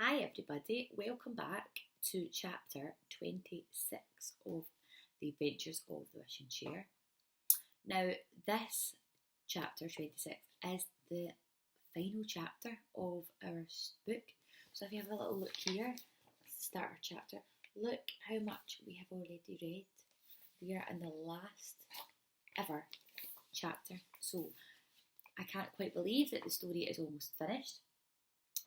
Hi everybody, welcome back to chapter 26 of The Adventures of the Wishing Chair. Now this chapter 26 is the final chapter of our book. So if you have a little look here, start our chapter. Look how much we have already read. We are in the last ever chapter. So I can't quite believe that the story is almost finished.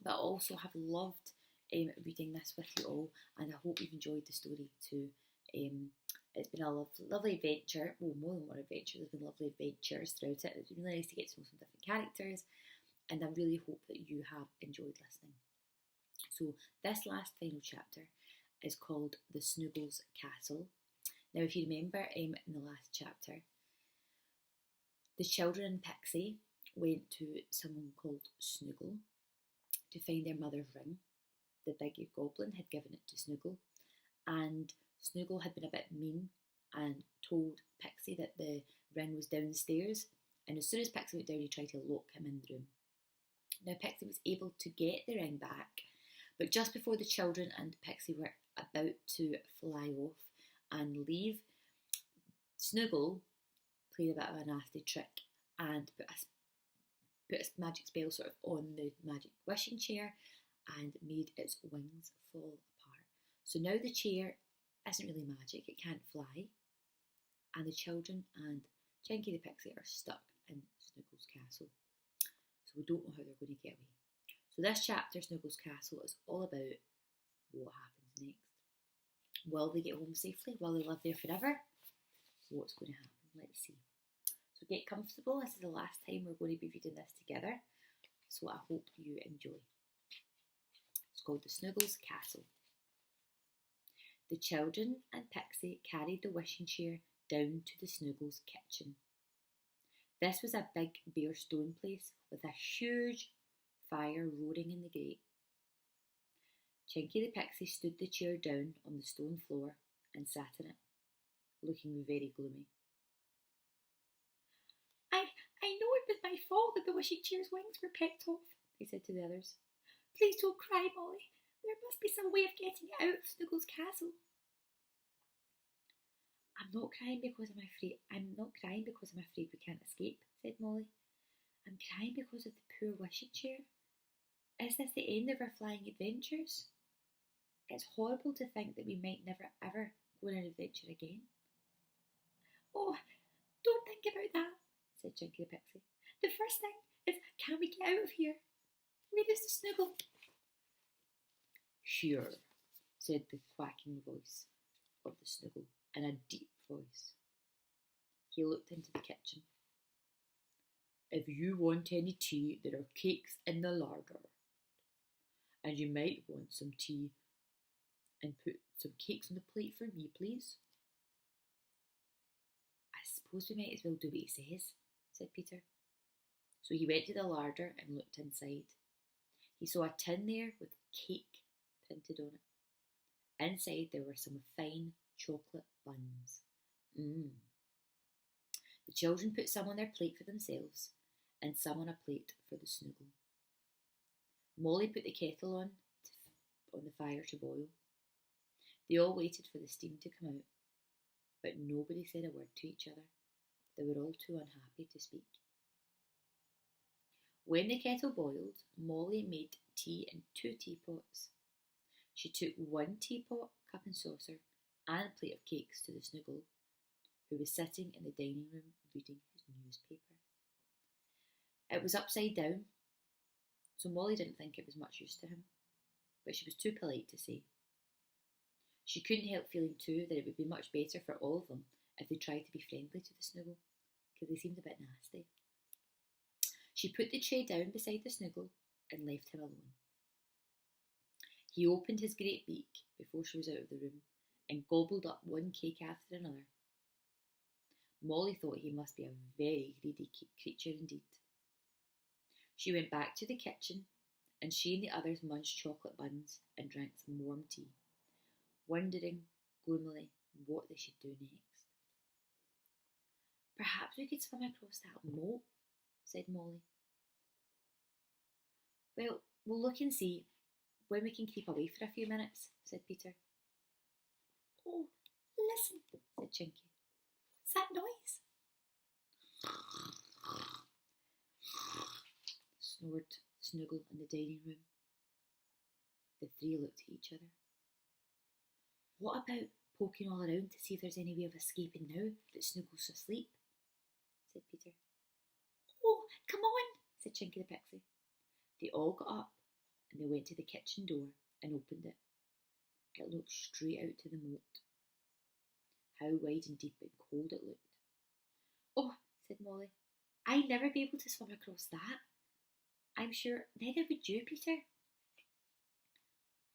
But I also have loved reading this with you all, and I hope you've enjoyed the story too. It's been a lovely adventure. Well, more than one adventure. There's been lovely adventures throughout it. It's been really nice to get to know some different characters, and I really hope that you have enjoyed listening. So this last final chapter is called The Snoogles Castle. Now, if you remember in the last chapter, the children and Pixie went to someone called Snoogle to find their mother's ring. The big goblin had given it to Snoogle, and Snoogle had been a bit mean and told Pixie that the ring was downstairs, and as soon as Pixie went down, he tried to lock him in the room. Now Pixie was able to get the ring back, but just before the children and Pixie were about to fly off and leave, Snoogle played a bit of a nasty trick and put a magic spell sort of on the magic wishing chair and made its wings fall apart. So now the chair isn't really magic, it can't fly, and the children and Chinky the Pixie are stuck in Snoogles Castle. So we don't know how they're going to get away. So this chapter, Snoogles Castle, is all about what happens next. Will they get home safely? Will they live there forever? What's going to happen? Let's see. So get comfortable. This is the last time we're going to be reading this together. So I hope you enjoy. It's called The Snoogles Castle. The children and Pixie carried the wishing chair down to the Snoogles' kitchen. This was a big bare stone place with a huge fire roaring in the grate. Chinky the Pixie stood the chair down on the stone floor and sat in it, looking very gloomy. I know it was my fault that the wishing chair's wings were pecked off, they said to the others. Please don't cry, Molly. There must be some way of getting out of Snoogles Castle. I'm not crying because I'm afraid we can't escape, said Molly. I'm crying because of the poor wishing chair. Is this the end of our flying adventures? It's horrible to think that we might never ever go on an adventure again. Oh, don't think about that, said Chinky the Pixie. The first thing is, can we get out of here? Where is the Snoogle? Sure, said the quacking voice of the Snoogle in a deep voice. He looked into the kitchen. If you want any tea, there are cakes in the larder. And you might want some tea and put some cakes on the plate for me, please. I suppose we might as well do what he says, said Peter. So he went to the larder and looked inside. He saw a tin there with cake printed on it. Inside there were some fine chocolate buns. The children put some on their plate for themselves and some on a plate for the Snoogle. Molly put the kettle on the fire to boil. They all waited for the steam to come out, but nobody said a word to each other. They were all too unhappy to speak. When the kettle boiled, Molly made tea in 2 teapots. She took 1 teapot, cup and saucer, and a plate of cakes to the Snoogle, who was sitting in the dining room reading his newspaper. It was upside down, so Molly didn't think it was much use to him, but she was too polite to say. She couldn't help feeling too that it would be much better for all of them if they tried to be friendly to the Snoogle, because they seemed a bit nasty. She put the tray down beside the Snoogle and left him alone. He opened his great beak before she was out of the room and gobbled up 1 cake after another. Molly thought he must be a very greedy creature indeed. She went back to the kitchen and she and the others munched chocolate buns and drank some warm tea, wondering gloomily what they should do next. Perhaps we could swim across that moat, said Molly. Well, we'll look and see. when we can keep away for a few minutes, said Peter. Oh, listen, said Chinky. What's that noise? Snored Snuggle in the dining room. The three looked at each other. What about poking all around to see if there's any way of escaping now that Snuggle's asleep? Said Peter. Oh, come on, said Chinky the Pixie. They all got up and they went to the kitchen door and opened it. It looked straight out to the moat. How wide and deep and cold it looked. Oh, said Molly, I'd never be able to swim across that. I'm sure neither would you, Peter.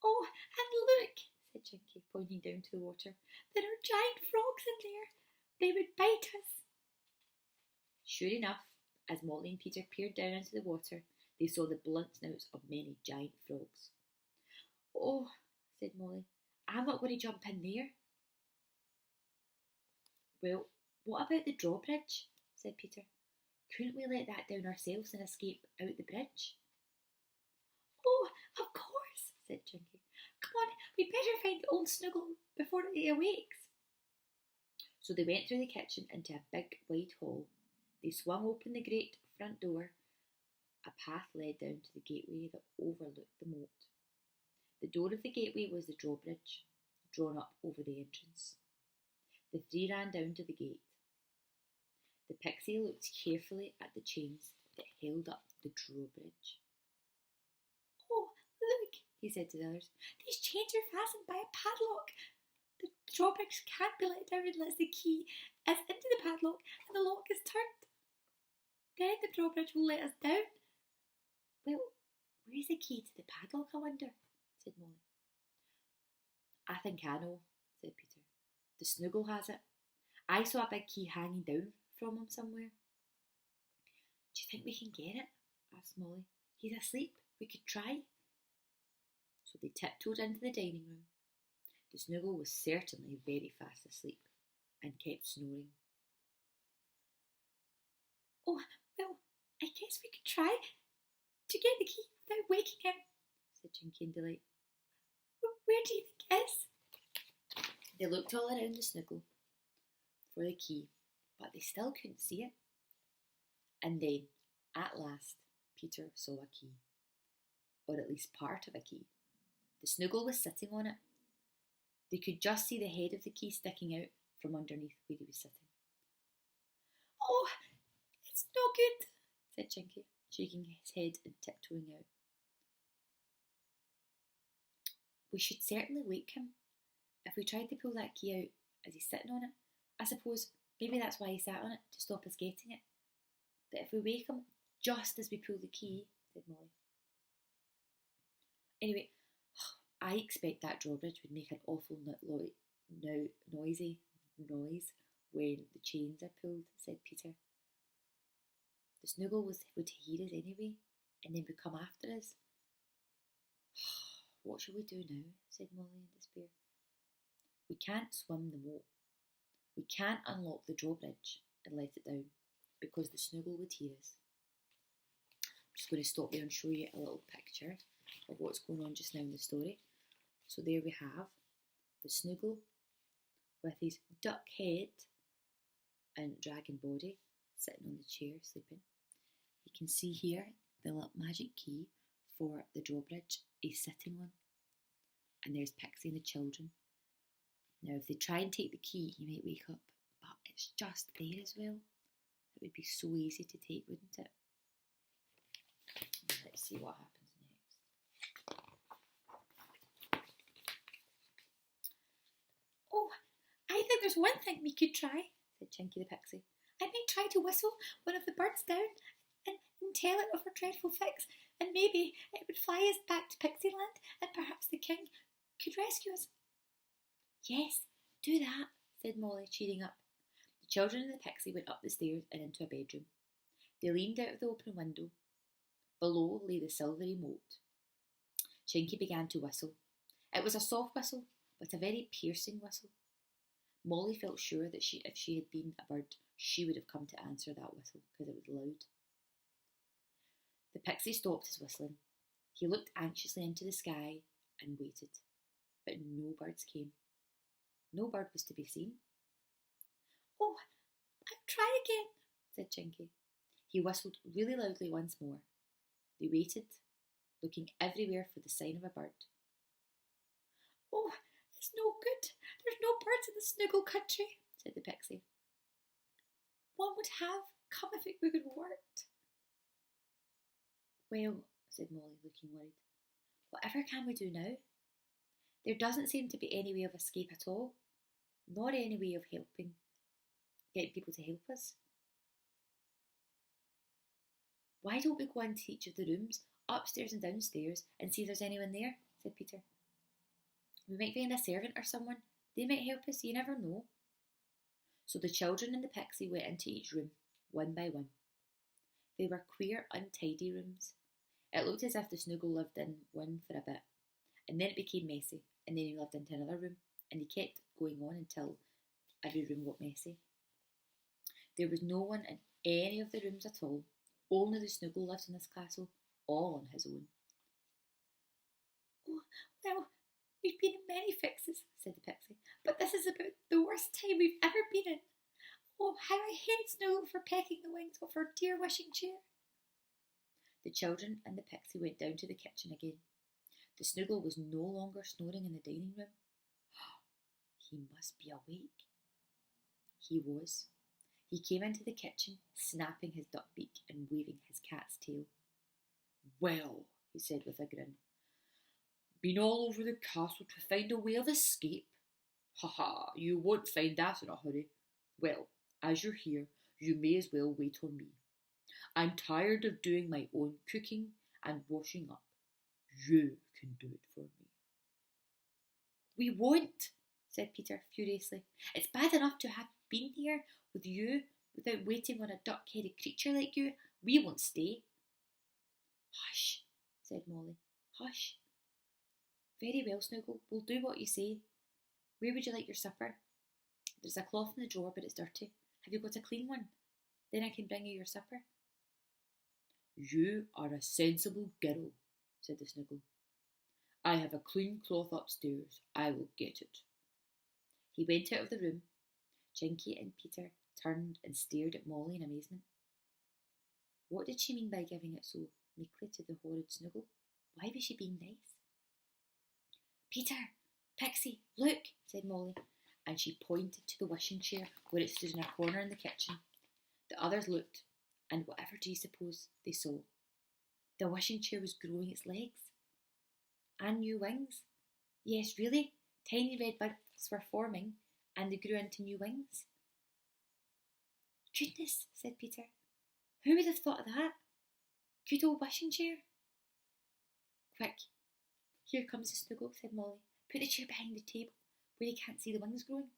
Oh, and look, said Chinky, pointing down to the water. There are giant frogs in there. They would bite us. Sure enough, as Molly and Peter peered down into the water, they saw the blunt snouts of many giant frogs. Oh, said Molly, I'm not going to jump in there. Well, what about the drawbridge? Said Peter. Couldn't we let that down ourselves and escape out the bridge? Oh, of course, said Chinky. Come on, we'd better find old Snuggle before he awakes. So they went through the kitchen into a big wide hall. They swung open the great front door. A path led down to the gateway that overlooked the moat. The door of the gateway was the drawbridge, drawn up over the entrance. The three ran down to the gate. The Pixie looked carefully at the chains that held up the drawbridge. Oh, look, he said to the others. These chains are fastened by a padlock. The drawbridge can't be let down unless the key is into the padlock and the lock is turned. Then the drawbridge will let us down. Well, where's the key to the padlock, I wonder? Said Molly. I think I know, said Peter. The Snuggle has it. I saw a big key hanging down from him somewhere. Do you think we can get it? Asked Molly. He's asleep. We could try. So they tiptoed into the dining room. The Snuggle was certainly very fast asleep and kept snoring. Oh, well, I guess we could try to get the key without waking him, said Chinky in delight. Where do you think it is? They looked all around the Snuggle for the key, but they still couldn't see it. And then, at last, Peter saw a key, or at least part of a key. The Snuggle was sitting on it. They could just see the head of the key sticking out from underneath where he was sitting. Oh, it's no good, said Chinky, shaking his head and tiptoeing out. We should certainly wake him. If we tried to pull that key out as he's sitting on it, I suppose maybe that's why he sat on it, to stop us getting it. But if we wake him just as we pull the key, said Molly. Anyway, I expect that drawbridge would make an awful noisy noise when the chains are pulled, said Peter. The Snuggle would hear us anyway, and then would come after us. What shall we do now? Said Molly in despair. We can't swim the moat. We can't unlock the drawbridge and let it down, because the Snuggle would hear us. I'm just going to stop there and show you a little picture of what's going on just now in the story. So there we have the Snuggle with his duck head and dragon body sitting on the chair sleeping. You can see here the little magic key for the drawbridge he's sitting on. And there's Pixie and the children. Now if they try and take the key, he might wake up, but it's just there as well. It would be so easy to take, wouldn't it? Let's see what happens next. Oh, I think there's one thing we could try, said Chinky the Pixie. I might try to whistle one of the birds down and tell it of our dreadful fix, and maybe it would fly us back to Pixieland, and perhaps the king could rescue us. Yes, do that, said Molly, cheering up. The children and the Pixie went up the stairs and into a bedroom. They leaned out of the open window. Below lay the silvery moat. Chinky began to whistle. It was a soft whistle, but a very piercing whistle. Molly felt sure that if she had been a bird, she would have come to answer that whistle, because it was loud. The Pixie stopped his whistling. He looked anxiously into the sky and waited, but no birds came. No bird was to be seen. "Oh, I'll try again," said Chinky. He whistled really loudly once more. They waited, looking everywhere for the sign of a bird. "Oh, it's no good. There's no birds in the Snoogle country," said the pixie. "One would have come if it would have worked." "Well," said Molly, looking worried, "whatever can we do now? There doesn't seem to be any way of escape at all, nor any way of getting people to help us." "Why don't we go into each of the rooms, upstairs and downstairs, and see if there's anyone there?" said Peter. "We might find a servant or someone. They might help us, you never know." So the children and the pixie went into each room, one by one. They were queer, untidy rooms. It looked as if the Snoogle lived in one for a bit, and then it became messy, and then he lived into another room, and he kept going on until every room got messy. There was no one in any of the rooms at all. Only the Snoogle lived in this castle, all on his own. "Oh, well, we've been in many fixes," said the pixie, "but this is about the worst time we've ever been in. Oh, how I hate Snoogle for pecking the wings off our dear wishing chair." The children and the pixie went down to the kitchen again. The Snoogle was no longer snoring in the dining room. He must be awake. He was. He came into the kitchen, snapping his duck beak and waving his cat's tail. "Well," he said with a grin, "been all over the castle to find a way of escape? Ha ha, you won't find that in a hurry. Well, as you're here, you may as well wait on me. I'm tired of doing my own cooking and washing up. You can do it for me." "We won't," said Peter furiously. "It's bad enough to have been here with you without waiting on a duck-headed creature like you. We won't stay." "Hush," said Molly. "Hush." "Very well, Snoogle, we'll do what you say. Where would you like your supper?" "There's a cloth in the drawer, but it's dirty. Have you got a clean one? Then I can bring you your supper." "You are a sensible girl," said the Snoogle. "I have a clean cloth upstairs. I will get it." He went out of the room. Chinky and Peter turned and stared at Molly in amazement. What did she mean by giving it so meekly to the horrid Snoogle? Why was she being nice? "Peter, Pixie, look," said Molly, and she pointed to the wishing chair where it stood in a corner in the kitchen. The others looked, and whatever do you suppose they saw? The wishing chair was growing its legs and new wings. Yes, really, tiny red buds were forming, and they grew into new wings. "Goodness," said Peter, "who would have thought of that? Good old wishing chair." "Quick, here comes the Snoogle," said Molly. "Put the chair behind the table where he can't see the wings growing."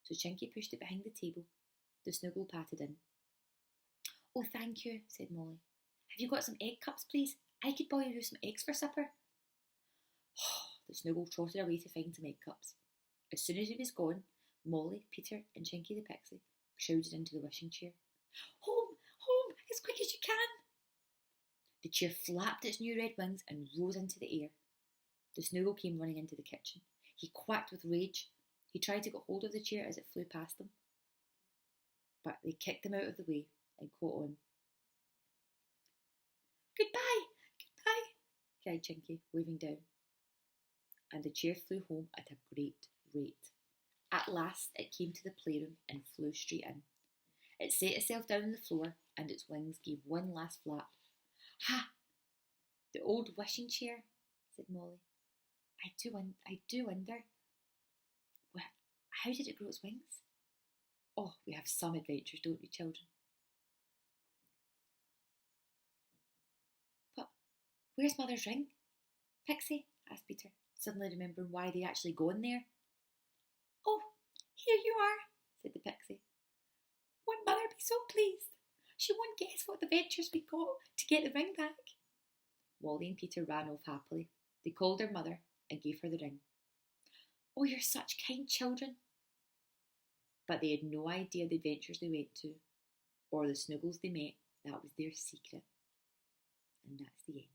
So Chinky pushed it behind the table. The Snoogle patted in. "Oh, thank you," said Molly. "Have you got some egg cups, please? I could boil you some eggs for supper." The Snoogle trotted away to find some egg cups. As soon as he was gone, Molly, Peter, and Chinky the Pixie crowded into the wishing chair. "Home, home, as quick as you can!" The chair flapped its new red wings and rose into the air. The Snoogle came running into the kitchen. He quacked with rage. He tried to get hold of the chair as it flew past them, but they kicked him out of the way and caught on. "Goodbye, goodbye," cried Chinky, waving down. And the chair flew home at a great rate. At last it came to the playroom and flew straight in. It set itself down on the floor and its wings gave one last flap. "Ha! The old wishing chair," said Molly. I do wonder, well, how did it grow its wings? Oh, we have some adventures, don't we, children? But where's Mother's ring? Pixie, asked Peter, suddenly remembering why they'd actually gone there. "Oh, here you are," said the Pixie. "Won't Mother be so pleased? She won't guess what adventures we got to get the ring back." Molly and Peter ran off happily. They called their mother and gave her the ring. "Oh, you're such kind children." But they had no idea the adventures they went to, or the Snoogles they met. That was their secret. And that's the end.